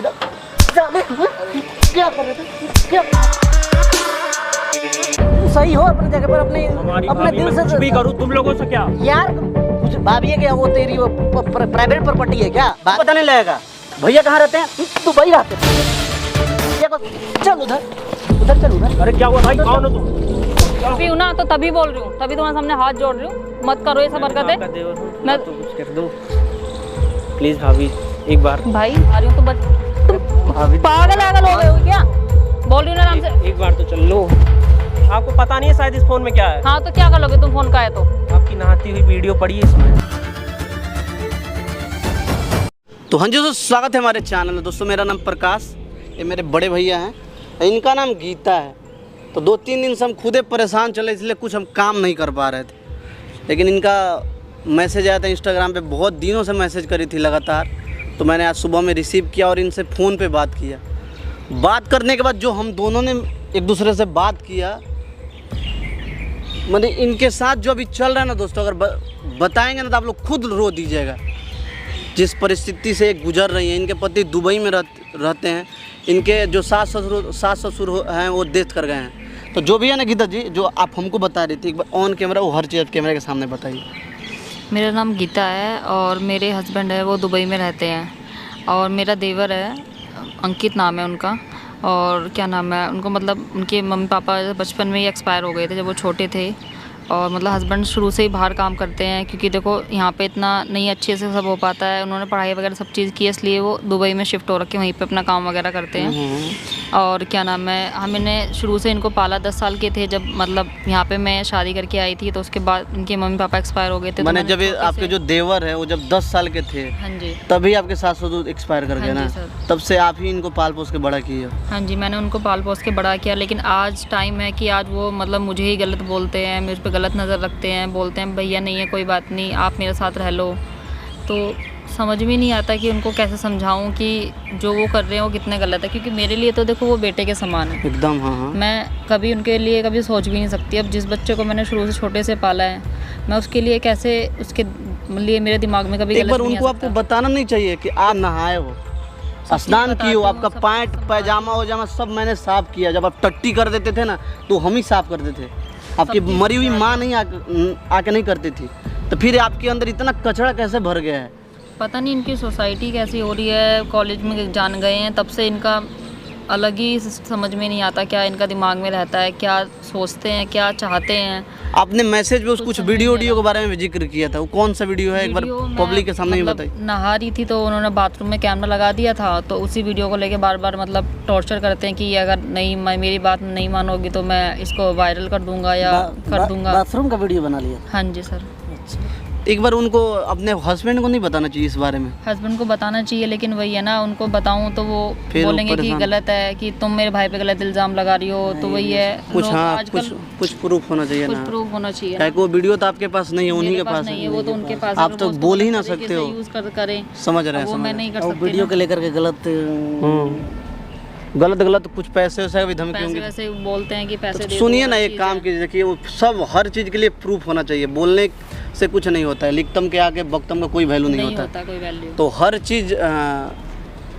जाने क्या कर रहे थे क्या? सही हो अपनी जगह पर, अपने दिल से कुछ भी करूँ तुम लोगों से क्या यार। कुछ भाभी है क्या? वो तेरी वो प्राइवेट प्रॉपर्टी है क्या? बात पता नहीं लगेगा। भैया कहाँ रहते हैं? दुबई रहते हैं। चल उधर उधर चल उधर। अरे क्या हुआ भाई, कौन हो तुम? अभी हूँ ना तो तभी बोल रही हूँ, तभी तुम्हारे सामने हाथ जोड़ रही हूँ। मत करो ये सब हरकतें। मैं तो कुछ कर दो प्लीज भाभी, एक बार। भाई आ रही हूँ तो भाभी पागल हो गए हो क्या? बोल रही हूँ ना आराम से। एक बार तो चल लो। आपको पता नहीं है शायद इस फोन में क्या है? हाँ तो क्या कर लोगे तुम, फोन का है तो? आपकी नहाती हुई वीडियो पड़ी है इसमें। तो हाँ जी दोस्तों, स्वागत है हमारे चैनल में। दोस्तों मेरा नाम प्रकाश, ये मेरे बड़े भैया हैं, इनका नाम गीता है। तो 2-3 दिन से हम खुदे परेशान चले, इसलिए कुछ हम काम नहीं कर पा रहे थे। लेकिन इनका मैसेज आया था इंस्टाग्राम पे, बहुत दिनों से मैसेज करी थी लगातार। तो मैंने आज सुबह में रिसीव किया और इनसे फ़ोन पे बात किया। बात करने के बाद जो हम दोनों ने एक दूसरे से बात किया, मैंने इनके साथ जो अभी चल रहा है ना दोस्तों, अगर बताएंगे ना तो आप लोग खुद रो दीजिएगा। जिस परिस्थिति से गुजर रही हैं, इनके पति दुबई में रहते हैं, इनके जो सास ससुर हैं वो डेथ कर गए हैं। तो जो भी है ना गीता जी, जो आप हमको बता रही थी, एक बार ऑन कैमरा वो हर चीज़ कैमरे के सामने बताइए। मेरा नाम गीता है और मेरे हस्बैंड है वो दुबई में रहते हैं, और मेरा देवर है, अंकित नाम है उनका। और क्या नाम है उनको, मतलब उनके मम्मी पापा बचपन में ही एक्सपायर हो गए थे जब वो छोटे थे। और मतलब हस्बैंड शुरू से ही बाहर काम करते हैं, क्योंकि देखो यहाँ पे इतना नहीं अच्छे से सब हो पाता है। उन्होंने पढ़ाई वगैरह सब चीज़ की, इसलिए वो दुबई में शिफ्ट हो रखे, वहीं पे अपना काम वगैरह करते हैं। और क्या नाम है, हमने शुरू से इनको पाला। 10 साल के थे जब मतलब यहाँ पे मैं शादी करके आई थी, तो उसके बाद इनके मम्मी पापा एक्सपायर हो गए थे। मैंने जब आपके जो देवर है वो जब 10 साल के थे, हाँ जी, तभी आपके सास ससुर एक्सपायर कर गए ना? तब से आप ही इनको पाल पोस के बड़ा किए? हाँ जी, मैंने उनको पाल पोस के बड़ा किया। लेकिन आज टाइम है कि आज वो मतलब मुझे ही गलत बोलते हैं, मुझ पर गलत नज़र रखते हैं, बोलते हैं भैया नहीं है कोई बात नहीं, आप मेरे साथ रह लो। तो समझ में नहीं आता कि उनको कैसे समझाऊं कि जो वो कर रहे हैं वो कितने गलत है। क्योंकि मेरे लिए तो देखो वो बेटे के समान है एकदम। हाँ। मैं कभी उनके लिए कभी सोच भी नहीं सकती। अब जिस बच्चे को मैंने शुरू से छोटे से पाला है, मैं उसके लिए कैसे, उसके लिए मेरे दिमाग में कभी एक बार उनको आपको बताना नहीं चाहिए कि आप नहाए हो, स्नान किए हो, आपका पैंट पैजामा वजामा सब मैंने साफ़ किया। जब आप टट्टी कर देते थे ना तो हम ही साफ़ कर देते थे। आपकी मरी हुई माँ नहीं आके नहीं करती थी। तो फिर आपके अंदर इतना कचरा कैसे भर गया है? पता नहीं इनकी सोसाइटी कैसी हो रही है। कॉलेज में जान गए हैं तब से इनका अलग ही समझ में नहीं आता क्या इनका दिमाग में रहता है, क्या सोचते हैं, क्या चाहते हैं। आपने मैसेज में कुछ वीडियो के बारे में जिक्र किया था, वो कौन सा वीडियो है? एक बार पब्लिक के सामने ही बताइए। नहा रही थी तो उन्होंने बाथरूम में कैमरा लगा दिया था, तो उसी वीडियो को लेके बार बार मतलब टॉर्चर करते हैं कि अगर नहीं मेरी बात नहीं मानोगी तो मैं इसको वायरल कर दूंगा या कर दूंगा। बाथरूम का वीडियो बना लिया? हाँ जी सर। एक बार उनको अपने हस्बैंड को नहीं बताना चाहिए इस बारे में? हस्बैंड को बताना चाहिए, लेकिन वही है ना, उनको बताऊं तो वो बोलेंगे कि गलत है, कि तुम मेरे भाई पे गलत इल्जाम लगा रही हो। तो वही है कुछ, हाँ कुछ प्रूफ होना चाहिए ना। कुछ प्रूफ होना चाहिए। क्या वो वीडियो तो आपके पास नहीं है, उन्हीं के पास नहीं है, वो तो उनके पास। आप तो बोल ही ना सकते हो, यूज करें, समझ रहे हैं? वो मैं नहीं कर सकती। वीडियो को लेकर के गलत कुछ पैसे वैसे भी धमकी होंगी, वैसे बोलते हैं कि पैसे दे। सुनिए ना, एक काम कीजिए, देखिए वो सब हर चीज़ के लिए प्रूफ होना चाहिए। बोलने से कुछ नहीं होता है, लिखतम के आगे बक्तम का कोई वैल्यू नहीं होता कोई वैल्यू। तो हर चीज़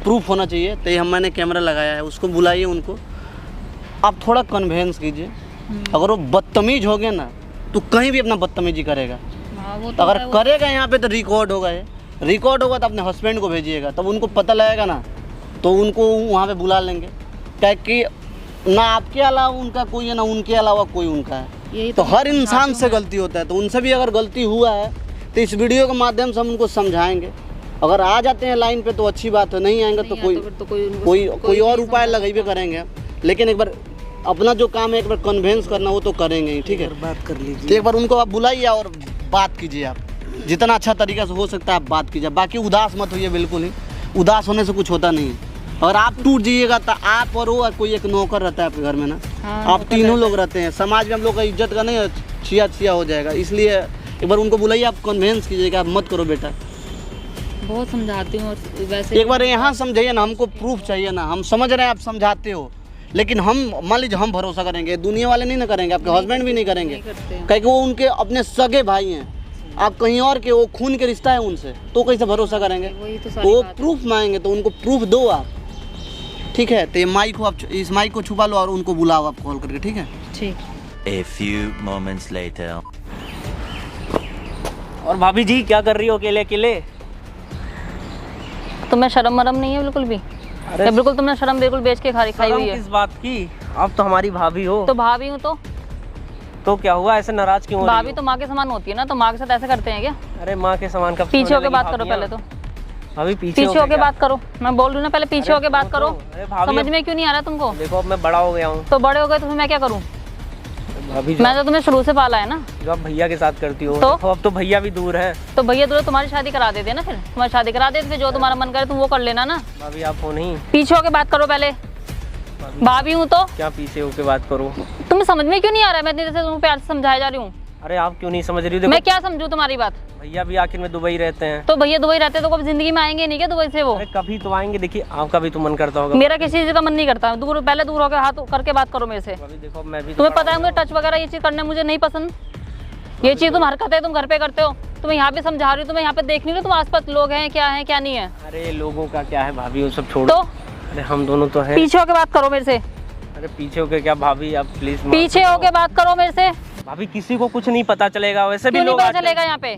प्रूफ होना चाहिए। तो मैंने कैमरा लगाया है, उसको बुलाइए, उनको आप थोड़ा कन्वेंस कीजिए। अगर वो बदतमीज हो गए ना तो कहीं भी अपना बदतमीजी करेगा। तो अगर करेगा यहाँ पे तो रिकॉर्ड होगा, रिकॉर्ड होगा तो अपने हस्बैंड को भेजिएगा, तब उनको पता लगेगा ना, तो उनको वहाँ पे बुला लेंगे। क्या कि ना आपके अलावा उनका कोई है, ना उनके अलावा कोई उनका है। तो हर इंसान से गलती होता है, तो उनसे भी अगर गलती हुआ है तो इस वीडियो के माध्यम से हम उनको समझाएंगे। अगर आ जाते हैं लाइन पे तो अच्छी बात है, नहीं आएंगे तो कोई और उपाय लगाइए करेंगे। लेकिन एक बार अपना जो काम है एक बार कन्वेंस करना, वो तो करेंगे ही। ठीक है, बात कर लीजिए। तो एक बार उनको आप बुलाइए और बात कीजिए। आप जितना अच्छा तरीका से हो सकता है आप बात कीजिए। बाकी उदास मत होइए, बिल्कुल ही उदास होने से कुछ होता नहीं है। अगर आप टूट जाइएगा तो आप और वो कोई एक नौकर रहता है आपके घर में ना, आप तीनों लोग रहते हैं। समाज में हम लोग का इज्जत का नहीं छिया हो जाएगा। इसलिए एक बार उनको बुलाइए, आप कन्वेंस कीजिएगा, आप मत करो बेटा। बहुत समझाती हूँ वैसे। एक बार यहाँ समझाइए ना, हमको प्रूफ चाहिए ना। हम समझ रहे हैं आप समझाते हो, लेकिन हम मान लीजिए हम भरोसा करेंगे, दुनिया वाले नहीं ना करेंगे, आपके हस्बैंड भी नहीं करेंगे, क्योंकि वो उनके अपने सगे भाई हैं। आप कहीं और के, वो खून के रिश्ता है उनसे, तो कैसे भरोसा करेंगे? वो प्रूफ मांगेंगे तो उनको प्रूफ दो आप। ठीक है, तो ये माइक को आप इस माइक को छुपा लो और उनको बुलाओ आप कॉल करके, ठीक है? ठीक। A few moments later. और भाभी जी क्या कर रही हो अकेले अकेले? तुम्हें शर्म मरम नहीं है बिल्कुल भी? अरे या बिल्कुल तुमने शर्म बिल्कुल बेच के खाई शर्म हुई है? किस बात की? आप तो हमारी भाभी हो। तो भाभी हूँ तो क्या हुआ, ऐसे नाराज क्यों हो रही भाभी हो? तो माँ के समान होती है ना, तो माँ के साथ ऐसे करते हैं क्या? अरे माँ के समान का पीछे होके बात करो पहले तो। भाभी पीछे होके बात करो, मैं बोल रही हूँ ना, पहले पीछे होके बात करो। अरे भाभी समझ में क्यों नहीं आ रहा तुमको? देखो अब मैं बड़ा हो गया हूँ। तो बड़े हो गए तो फिर मैं क्या करूँ? भाभी जो मैं तो तुम्हें शुरू से पाला है ना। जो आप भैया के साथ करती हो, तो? देखो अब तो भैया भी दूर है। तो भैया दूर तुम्हारी शादी करा देते ना, फिर तुम्हारी शादी करा देते, फिर जो तुम्हारा मन करे तुम वो कर लेना ना। भाभी आप हो नहीं। पीछे होके बात करो पहले। भाभी हूँ तो क्या पीछे होके बात करो? तुम्हें समझ में क्यों नहीं आ रहा है? मैं इतनी देर से तुम्हें प्यार से समझाया जा रही हूँ। अरे आप क्यों नहीं समझ रही हो? देखो मैं क्या समझूं तुम्हारी बात? भैया भी आखिर में दुबई रहते हैं। तो भैया दुबई रहते तो कभी जिंदगी में आएंगे नहीं क्या दुबई से वो? अरे कभी तो आएंगे, देखिए आपका भी तो मन करता होगा। मेरा किसी चीज का मन नहीं करता। दूर पहले दूर होकर हाथ करके बात करो मेरे से। भाभी देखो मैं भी तो तुम्हें पता है मुझे टच वगैरह ये चीज करने मुझे नहीं पसंद। ये चीज तुम हरकत है तुम घर पे करते हो। तुम्हें यहाँ पे समझा रही हूँ, तुम्हें यहाँ पे देख नहीं रही, तुम आसपास लोग हैं क्या नहीं है। अरे लोगों का क्या है भाभी, वो सब छोड़ो। तो अरे हम दोनों तो हैं। पीछे होके बात करो मेरे से। अरे पीछे होके क्या भाभी, आप प्लीज पीछे होके बात करो मेरे से। भाभी किसी को कुछ नहीं पता चलेगा, वैसे भी क्यों नहीं लोग पता चलेगा यहाँ पे?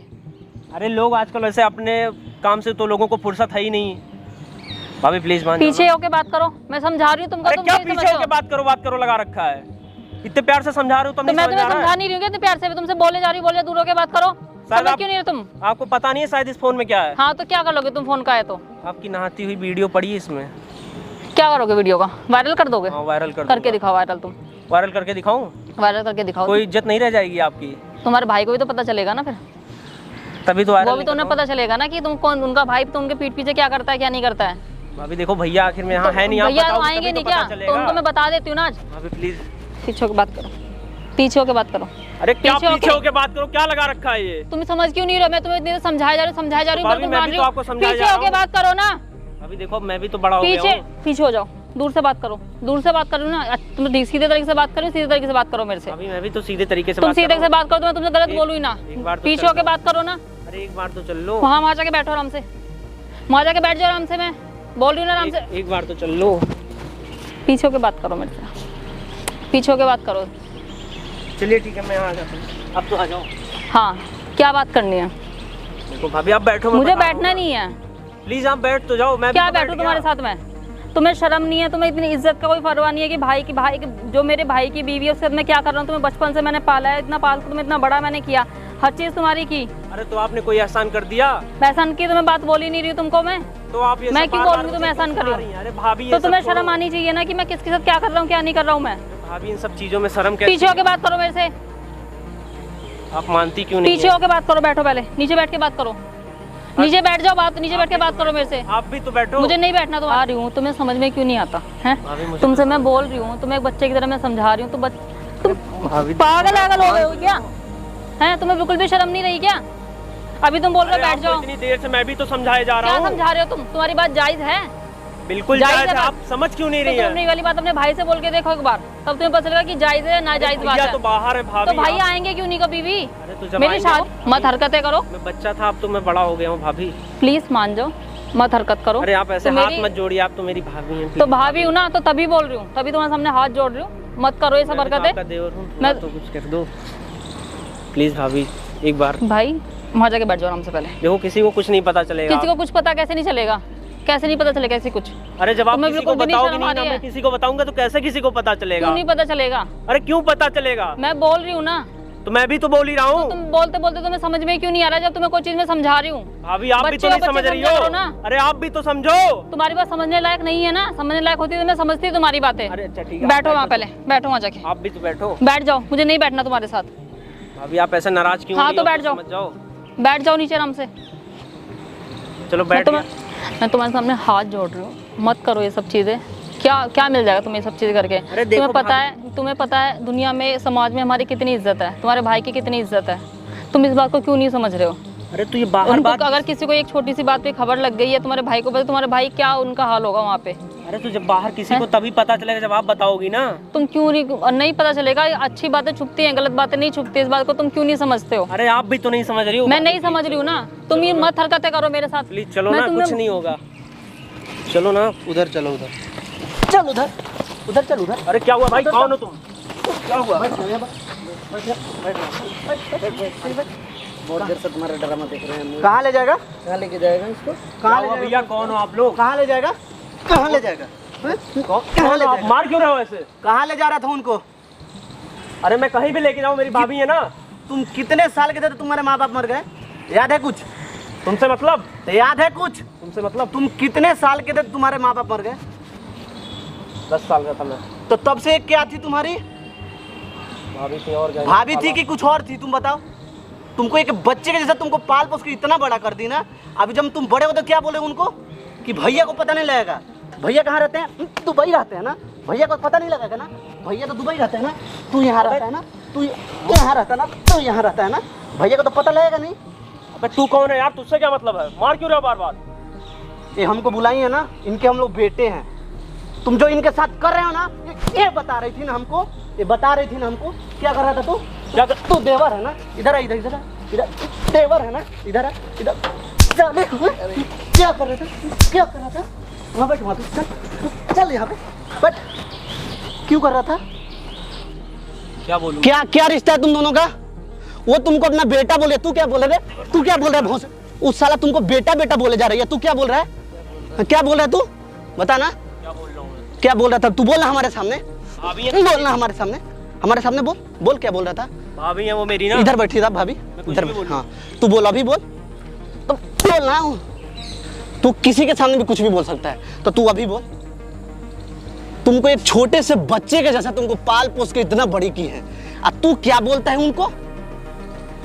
अरे लोग आजकल वैसे अपने काम से तो लोगों को फुर्सत है ही नहीं। भाभी प्लीज मान पीछे होके बात करो, मैं समझा रही हूँ तुमको। अरे तुम क्या नहीं पीछे समझ होके बात करो लगा रखा है? इतने प्यार से समझा रहे हो तो नहीं मैं समझ तुम्हें आ रहा समझा है? नहीं रही हूँ, इतने प्यार से भी तुमसे बोले जा रही हूँ, बोले दूर होके बात करो। शायद समझ क्यों नहीं रहे तुम? आपको पता नहीं है शायद इस फोन में क्या है। हाँ तो क्या कर लोगे तुम? फोन का है तो आपकी नहाती हुई वीडियो पड़ी है इसमें। क्या करोगे? वीडियो का वायरल कर दोगे? हाँ वायरल करके दिखाओ। वायरल तुम वायरल करके दिखाऊं? वायरल करके दिखाओ। कोई इज्जत नहीं रह जाएगी आपकी। तुम्हारे भाई को भी तो पता चलेगा ना फिर। तभी तो वो वायरल भी तो उन्हें पता चलेगा ना कि तुम कौन, उनका भाई तो उनके पीठ पीछे क्या करता है क्या नहीं करता है। भाभी देखो भैया आखिर में यहाँ है नहीं, आप भैया बताओ तो आएंगे तभी नहीं तो क्या? पता तो चलेगा। उनको मैं बता देती हूँ ना आज। भाभी प्लीज। पीछे होके बात करो, पीछे होके बात करो। अरे क्या पीछे पीछे होके बात करो, क्या लगा रखा है ये? तुम समझ क्यों नहीं रहे? मैं तुम्हें इतनी देर समझाया जा रही हूँ भाभी, बिल्कुल मैं मान भी रही तो हूँ। आपको समझाया पीछे जा होके रहा बात करो ना। अभी देखो मैं भी तो बड़ा हो गया पीछे हूँ। पीछे हो जाओ, दूर से बात करो। दूर से बात करो ना। तुम सीधे तरीके से बात करो, सीधे तरीके से बात करो मेरे से। अभी मैं भी तो सीधे तरीके से तुम बात सीधे कर रहा से बात करो तो मैं तुमसे गलत बोलूँ ही ना। एक बार तो पीछे चल होके लो। बात करो ना। हूँ। अरे एक बार तो चल लो। वहाँ जाके बैठो आराम से, वहाँ जाके बैठ जाओ आराम से। मैं बोल रही हूँ ना आराम से। एक बार तो चल लो। पीछे होके बात करो मेरे से, पीछे होके बात करो। चलिए ठीक है, मैं आ जाता हूँ। अब तो आ जाओ। हाँ क्या बात करनी है? देखो भाभी आप बैठो, मैं मुझे बता रहा बैठना हूँ। नहीं है। प्लीज आप बैठ तो जाओ। मैं भी क्या तो बैठ बैठूं तुम्हारे गया। साथ में? तुम्हें शर्म नहीं है? तुम्हें इतनी इज्जत का कोई परवाह नहीं है कि भाई की जो मेरे भाई की बीवी है उसके साथ मैं क्या कर रहा हूँ? तुम्हें बचपन से मैंने पाला है, इतना पाल तुम्हें इतना बड़ा मैंने किया, हर चीज तुम्हारी की। अरे तो आपने कोई एहसान कर दिया? एहसान की तुम्हें बात बोल ही नहीं रही हूँ तुमको मैं। तो आप ये मैं सब क्यों बार-बार बोलूंगी मुझे तुम एहसान कर क्यों रही सुना हो? अरे भाभी तो ये तुम्हें सब शर्म छोड़ो। आनी चाहिए ना कि मैं किसके साथ क्या कर रहा हूँ क्या नहीं कर रहा हूँ मैं। भाभी इन सब चीजों में शर्म कैसे? पीछे होके बात करो मेरे से, आप मानती क्यों नहीं पीछे है? होके बात करो। बैठो पहले, नीचे बैठ के बात करो। नीचे बैठ जाओ, बात नीचे बैठ के बात करो मेरे से। आप भी तो बैठो। मुझे नहीं बैठना। तो आ रही हूँ, तुम्हें समझ में क्यों नहीं आता है? भाभी मुझे तुमसे मैं बोल रही हूँ, तुम्हें एक बच्चे की तरह मैं समझा रही हूँ। तुम भाभी पागल हो गए हो क्या? हैं तुम्हें बिल्कुल भी शर्म नहीं रही क्या? अभी तुम बोल रहे हो अरे बैठ आपको जाओ। इतनी देर से मैं भी तो समझाए जा रहा क्या हूँ। समझा रहे हो तुम? तुम्हारी बात जायज है? बिल्कुल जायज जायज है है, बात। आप समझ क्यों नहीं तो रही तुम है? नहीं वाली बात अपने भाई से बोल के देखो एक बार, तब तुम्हें पता चलेगा कि जायज है ना जायज बात भैया है। तो बाहर है भाभी। तो भाई आप- आएंगे क्यों नहीं कभी भी? अरे तो जब मेरी आएंगे शादी मत हरकतें करो मैं बच्चा था, अब तो मैं बड़ा हो गया हूँ भाभी। प्लीज, मान जाओ, मत हरकत करो। अरे आप ऐसे तो हाथ मेरी- मत जोड़िए, आप तो मेरी भाभी हैं। तो भाभी हूँ ना, तो तभी बोल रही हूँ, तभी तुम्हारे सामने हाथ जोड़ रही हूँ। मत करो ये सब मैं भी तो हरकतें। आपका देवर हूँ, मैं- तो कुछ कर दो प्लीज भाभी एक बार। भाई वहाँ जाके बैठ जाओ आराम से पहले। देखो किसी को कुछ नहीं पता चलेगा। किसी को कुछ पता कैसे नहीं चलेगा? कैसे नहीं पता चलेगा किसी कुछ? अरे जब आप तुम्हें किसी को बिल्कुल भी नहीं बताओगे शर्म नहीं आ ना, रही मैं है? किसी को बताऊंगा तो कैसे किसी को पता चलेगा? क्यों नहीं पता चलेगा? अरे क्यों पता चलेगा? मैं बोल रही हूँ ना। तो मैं भी तो बोल ही रहा हूँ। तुम बोलते बोलते तुम्हें समझ में क्यों नहीं आ रहा जब तुम्हें कोई चीज में समझा रही हूँ? भाभी आप भी बच्चे तो नहीं हो, समझ बच्चे रही समझा हो करो ना। अरे आप भी तो समझो। तुम्हारी बात समझने लायक नहीं है ना। समझने लायक होती तो मैं समझती तुम्हारी बातें। अरे अच्छा ठीक है, बैठो आप वहाँ पहले, बैठो वहाँ जाके आप भी तो बैठो। बैठ जाओ। मुझे नहीं बैठना तुम्हारे साथ। भाभी आप ऐसे नाराज क्यों हाँ, हो रही तो हो? बैठ जाओ। समझ जाओ। बैठ जाओ नीचे आराम से। चलो बैठ गया। मैं तुम्हारे सामने हाथ जोड़ रही हूँ, मत करो ये सब चीज़ें। क्या क्या मिल जाएगा तुम्हें ये सब चीज़ें करके? अरे देखो तुम्हें पता है दुनिया में, समाज में हमारी कितनी इज्जत है, तुम्हारे भाई की कितनी इज्जत है। तुम इस बात को क्यों नहीं समझ रहे हो? अरे तो ये बाहर उनको बात। अगर किसी को एक छोटी सी बात पे खबर लग गई है तुम्हारे भाई को, पता तुम्हारे भाई क्या उनका हाल होगा वहाँ पे। अरे तो जब बाहर किसी को तभी पता चलेगा जब आप बताओगी ना। तुम क्यों नहीं पता चलेगा? अच्छी बातें छुपती हैं, गलत बातें नहीं छुपती। इस बात को तुम क्यों नहीं समझते हो? अरे आप भी तो नहीं समझ रही हो। मैं नहीं समझ रही हूँ ना। तुम ये मत हरकतें करो मेरे साथ। प्लीज चलो मैं ना, तुम्हें- कुछ नहीं होगा। चलो ना। उधर चलो, उधर चल उधर उधर चल उधर। अरे क्या हुआ भाई, कौन हो तुम? क्या हुआ? बहुत देर से तुम्हारा ड्रामा देख रहे हैं। कहाँ ले जाएगा? कहाँ लेके जाएगा इसको? क्या हुआ भैया, कौन हो आप लोग? कहाँ ले जाएगा? कहाँ ले जाएगा? कौन हो आप? मार क्यों रहे हो ऐसे? कहाँ ले जा रहा था उनको? अरे मैं कहीं भी लेके जाऊँ, मेरी भाभी है ना। तुम कितने साल के थे तो तुम्हारे माँ बाप मर गए? याद है कुछ? तुमसे मतलब? तो याद है कुछ? तुमसे मतलब? तुम कितने साल के थे तो तुम्हारे माँ बाप मर गए? 10 साल का था मैं। तो तब से क्या थी तुम्हारी? भाभी थी और क्या? भाभी थी कि कुछ और थी? तुम बताओ। तुमको एक बच्चे के जैसा तुमको पाल पोस के इतना बड़ा कर दी ना, अभी जब तुम बड़े हो तो क्या बोले उनको कि भैया को पता नहीं लगेगा? भैया कहाँ रहते हैं? दुबई रहते हैं ना। भैया को पता नहीं लगेगा ना? भैया तो दुबई रहते हैं ना। तू यहाँ रहता है ना, तू यहाँ रहता है ना, तू यहाँ रहता है ना। भैया को तो पता लगेगा नहीं। अबे तू कौन है यार? तुझसे क्या मतलब है? मार क्यों रहे हो बार बार? ये हमको बुलाई है ना, इनके हम लोग बेटे हैं। तुम जो इनके साथ कर रहे हो ना, ये बता रही थी ना हमको, ये बता रही थी ना हमको। क्या कर रहा था तू? क्या कर? तू देवर है ना? इधर इधर इधर इधर देवर है ना? इधर इधर क्या कर रहा था? क्या कर रहा था? वहाँ बैठ, वहाँ चल चल यहाँ पे बैठ। क्यों कर रहा था? क्या बोलूं? क्या क्या रिश्ता है तुम दोनों का? वो तुमको अपना बेटा बोले, तू क्या बोल रहे? तू क्या बोल रहा है भौंस? उस साला तुमको बेटा बेटा बोले जा रही है, तू क्या बोल रहा है? क्या बोल रहा है तू? बता ना क्या बोल रहा हूँ? क्या बोल रहा था? तू बोलना हमारे सामने, भाभी है ना? बोलना हमारे सामने, हमारे सामने बोल। बोल क्या बोल रहा था? भाभी है वो मेरी ना। इधर बैठी था भाभी, कुछ इधर भी बोलूं? हाँ तू बोल, अभी बोल। तो बोलना, तू किसी के सामने भी कुछ भी बोल सकता है, तो तू अभी बोल। तुमको एक छोटे से बच्चे के जैसा तुमको पाल पोस के इतना बड़ी की है, अब तू क्या बोलता है उनको?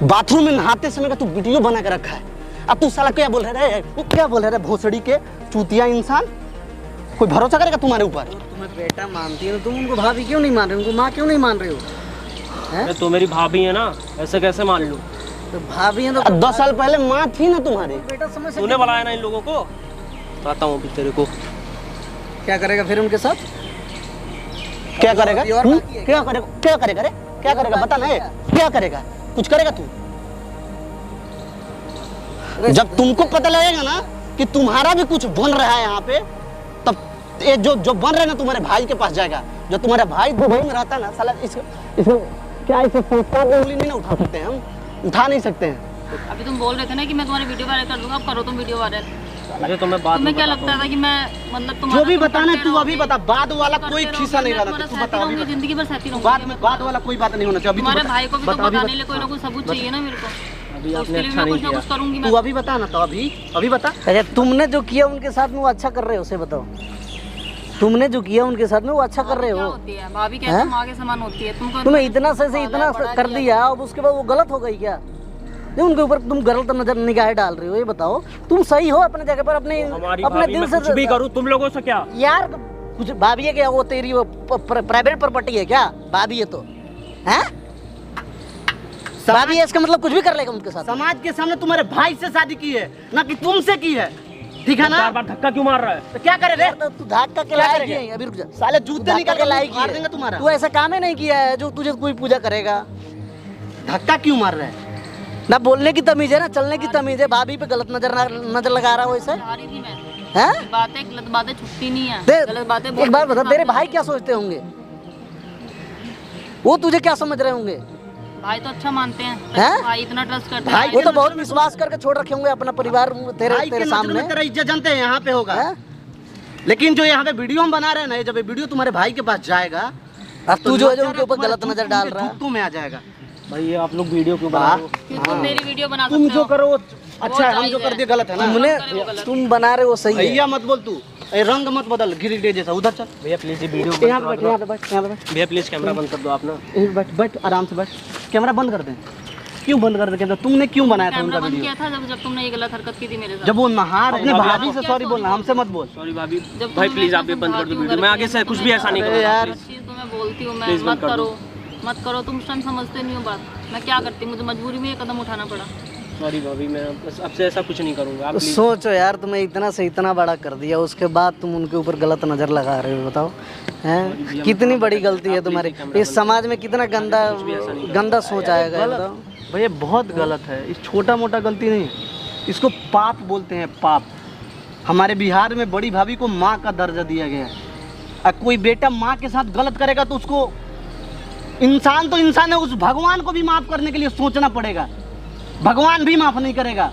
बाथरूम में नहाते समय का तू वीडियो बना के रखा है, अब तू साला क्या बोल रहा है? क्या बोल रहा है भोसड़ी के चूतिया इंसान? कोई भरोसा करेगा तुम्हारे ऊपर? तुम्हें बेटा मानती है, तुम उनको भाभी क्यों नहीं मान रहे हो? उनको माँ क्यों नहीं मान रहे हो? अरे तो मेरी भाभी है ना, ऐसे कैसे मान लूं? तो भाभी है तो 10 साल पहले माँ थी ना तुम्हारी। बेटा समझ तूने बुलाया ना इन लोगों को? बताता हूँ अभी तेरे को। क्या करेगा फिर उनके साथ? क्या करेगा? क्या करेगा? क्या करेगा रे? क्या करेगा बता ना, क्या करेगा? कुछ करेगा तू? जब तुमको पता लगेगा ना कि तुम्हारा भी कुछ बन रहा है यहाँ पे, तब ये जो बन रहा है ना तुम्हारे भाई के पास जाएगा। जो तुम्हारा भाई दुबई में रहता है ना साला, इसको क्या इसे संस्कार में उंगली नहीं ना उठा सकते हैं? हम उठा नहीं सकते हैं। अभी तुम बोल रहे थे ना कि मैं तुम्हारी वीडियो वायरल कर दूंगा, अब करो तुम वीडियो वायरल। अरे तो मैं बात तुम्हें क्या लगता था कि मैं मतलब जो भी बताना तू अभी बता, बाद वाला कोई खिस्सा नहीं रहना। तू बता अभी, जिंदगी भर सहती रहूंगी। बाद में बाद वाला कोई बात नहीं होना चाहिए। तुम्हारे भाई को भी तो बताने के लिए कोई ना कोई सबूत चाहिए ना मेरे को। अभी तो आपने उसके लिए अच्छा मैं नहीं कुछ ना किया। कुछ करूंगी तू मैं। अभी बता ना, तो अभी बता। अच्छा तुमने जो किया उनके साथ में वो अच्छा कर रहे हो, उसे बताओ। तुमने जो किया उनके साथ में वो अच्छा कर रहे क्या हो? होती है भाभी? कैसे माँ के समान होती है? तुमको तुम्हें इतना से इतना कर दिया, अब उसके बाद वो गलत हो गई क्या? नहीं, उनके ऊपर तुम गलत नजर निगाहें डाल रही हो, ये बताओ। तुम सही हो अपने जगह पर, अपने हमारी अपने भाभी दिल मैं से कुछ भी करूँ, तुम लोगों से क्या? यार कुछ भाभी है क्या? वो तेरी वो प्राइवेट प्रॉपर्टी है क्या? भाभी है तो हैं? भाभी है इसका मतलब कुछ भी कर लेगा उनके साथ। समाज के सामने तुम्हारे भाई से शादी की है ना कि तुमसे की है, ठीक है ना? बार बार धक्का क्यों मार रहा है? तो क्या करे रे? तू धक्का के लायक ही है। अभी रुक जा, साले जूते निकाल के लायक मार देंगे तुम्हारा। तू ऐसा काम ही नहीं किया है जो तुझे कोई पूजा करेगा। धक्का क्यों मार रहा है? ना बोलने की तमीज है, ना चलने की तमीज है। भाभी पे गलत नजर लगा रहा हो ऐसे, आ रही थी मैं। हैं? बातें गलत बातें छुट्टी नहीं है। देख, गलत बातें एक बार बता, तेरे भाई क्या सोचते होंगे? वो तुझे क्या समझ रहे होंगे? भाई तो अच्छा मानते हैं। हैं? भाई इतना ट्रस्ट करते भाई हैं। वो तो बहुत विश्वास करके छोड़ रखे होंगे अपना परिवार तेरे सामने। तेरा इज्जत जानते हैं यहाँ पे होगा, लेकिन जो यहाँ पे वीडियो हम बना रहे हैं ना, जब ये वीडियो तुम्हारे भाई के पास जाएगा, तू जो उनके ऊपर गलत नजर डाल रहा है, में आ जाएगा। भाई ये आप लोग वीडियो क्यों बना रहे हो? क्यों तुम मेरी वीडियो बना सकते तुम हो? जो करो अच्छा है, हम जो कर दिए गलत है ना। तुमने तुम बना रहे हो सही है। भैया मत बोल, तू रंग मत बदल गिरिडे जैसा। उधर चल भैया प्लीज ये वीडियो यहाँ पे बैठ, यहाँ पे बैठ, यहाँ पे बैठ, भैया प्लीज कैमरा बंद कर दो आप ना। बैठ बैठ आराम से बैठ। कैमरा बंद कर दे। क्यों बंद कर दे? तुमने क्यों बनाया था उनका कैमरा बंद वीडियो? किया था जब तुमने ये गलत हरकत की थी मेरे साथ। जब वो नहा अपने भाभी से सॉरी बोलना, हमसे मत बोल। सॉरी भाभी। जब भाई तुम प्लीज मेरे आप ये साथ बंद कर दो समझाती वीडियो। हो मैं आगे से कुछ भी ऐसा नहीं करूँगा यार। चीज़ तो मैं बोलती हूँ, मैं Please बंद मत कर दो। करो मत करो। तुम टाइम समझते नहीं हो बात। मैं क्या करती, मुझे मजबूरी में ये कदम उठाना पड़ा। सॉरी भाभी, मैं बस अब से ऐसा कुछ नहीं करूँगा। आप तो please- सोचो यार, तुम्हें इतना से इतना बड़ा कर दिया, उसके बाद तुम उनके ऊपर गलत नजर लगा रहे हो। बताओ हैं, कितनी बड़ी गलती है तुम्हारी। इस समाज में कितना गंदा सोच आएगा। बताओ भैया, बहुत गलत है। इस छोटा मोटा गलती नहीं, इसको पाप बोलते हैं, पाप। हमारे बिहार में बड़ी भाभी को माँ का दर्जा दिया गया है। कोई बेटा माँ के साथ गलत करेगा तो उसको, इंसान तो इंसान है, उस भगवान को भी माफ करने के लिए सोचना पड़ेगा। भगवान भी माफ नहीं करेगा।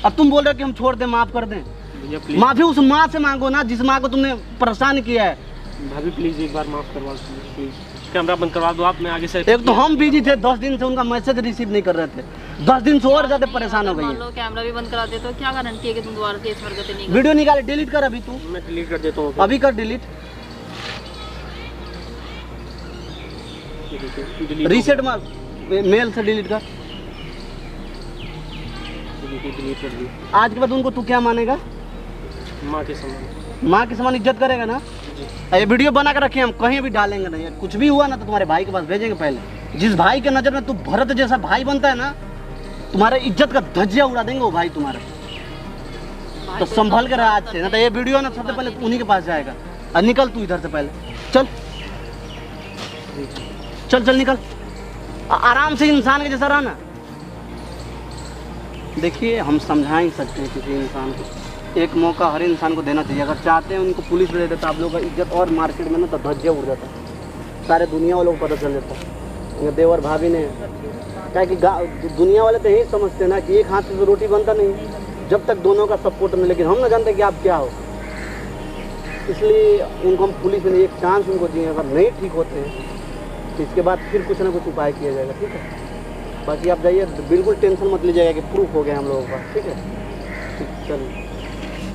अब तुम बोल रहे हो कि हम छोड़ दें, माफ कर दें। भैया प्लीज, माफी उस माँ से मांगो ना जिस माँ को तुमने परेशान किया है। भाभी प्लीज एक बार माफ करवा दो प्लीज। कैमरा बंद करवा दो आप, मैं आगे से। एक तो हम बिजी थे, 10 दिन से उनका मैसेज रिसीव नहीं कर रहे थे, 10 दिन से और ज्यादा परेशान हो गई मान है। लो कैमरा भी बंद करा दे तो क्या गारंटी है कि तुम दोबारा से ऐसी हरकतें नहीं वीडियो निकाल, डिलीट कर अभी तू, मैं डिलीट कर देता हूँ अभी कर डिलीट, रीसेट मार, मेल से डिलीट कर। डिलीट कर दी। आज के बाद उनको तू क्या मानेगा? माँ के समान। माँ के समान इज्जत करेगा ना? ये वीडियो बना कर रखे, हम कहीं भी डालेंगे नहीं। कुछ भी हुआ ना तो तुम्हारे भाई के पास भेजेंगे पहले। जिस भाई के नज़र में तू भरत जैसा भाई बनता है ना, तुम्हारे इज्जत का धज्जिया उड़ा देंगे वो भाई तुम्हारा। तो संभल कर रहा आज से, ना तो ये वीडियो ना सबसे पहले उन्हीं के पास जाएगा। और निकल तू इधर से पहले, चल चल चल निकल, आराम से इंसान के जैसा रहना। देखिए हम समझा ही सकते हैं किसी इंसान को, एक मौका हर इंसान को देना चाहिए। अगर चाहते हैं उनको पुलिस में दे देता आप लोगों का इज्जत और मार्केट में ना तो धज्जिया उड़ जाता, सारे दुनिया वालों को पता चल जाता। देवर भाभी ने क्या कि दुनिया वाले तो यही समझते हैं ना कि एक हाथ से तो रोटी बनता नहीं जब तक दोनों का सपोर्ट नहीं, लेकिन हम ना जानते कि आप क्या हो। इसलिए उनको हम पुलिस में एक चांस उनको दिए, अगर नहीं ठीक होते हैं तो इसके बाद फिर कुछ ना कुछ उपाय किया जाएगा, ठीक है। बाकी आप जाइए, बिल्कुल टेंशन मत लीजिएगा कि प्रूफ हो गया हम लोगों का, ठीक है। ठीक, चलिए।